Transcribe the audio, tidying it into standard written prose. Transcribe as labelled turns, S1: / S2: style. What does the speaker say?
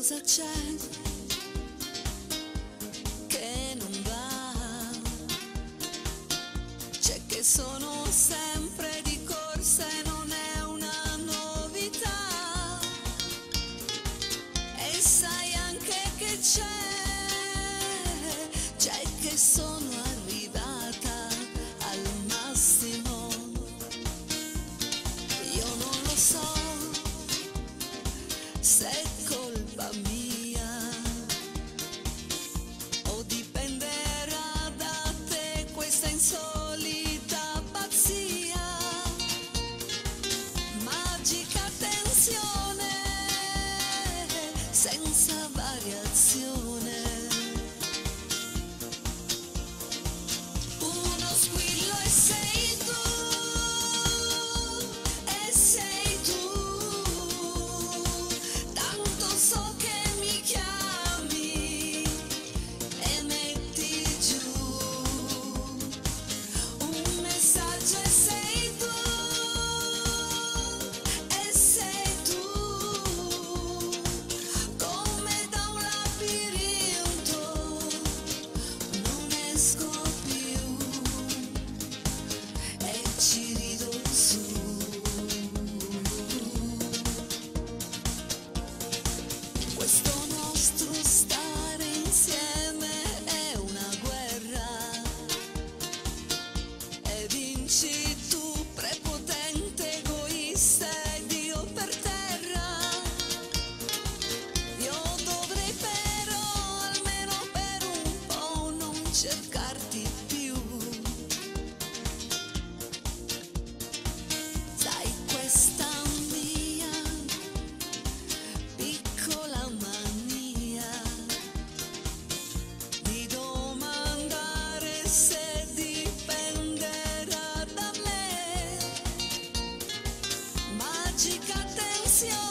S1: cosa c'è che non va? C'è che sono sempre di corsa e non è una novità. E sai anche che c'è che sono arrivata al massimo. Io non lo so se è colpa mia o dipenderà da te questa insolita pazzia, magica tensione senza variazione. Uno squillo e sei tu, e sei tu. Tanto so che mi chiami e metti giù un messaggio e sei tu, e sei tu. Come da un labirinto non esco più e ci rido su. Questo nostro stare insieme è una guerra e vinci tu, prepotente, egoista, ed io per terra. Io dovrei però almeno per un po' non cercarti più. Sai, questa mia piccola mania di domandare se dipenderà da me, magica tensione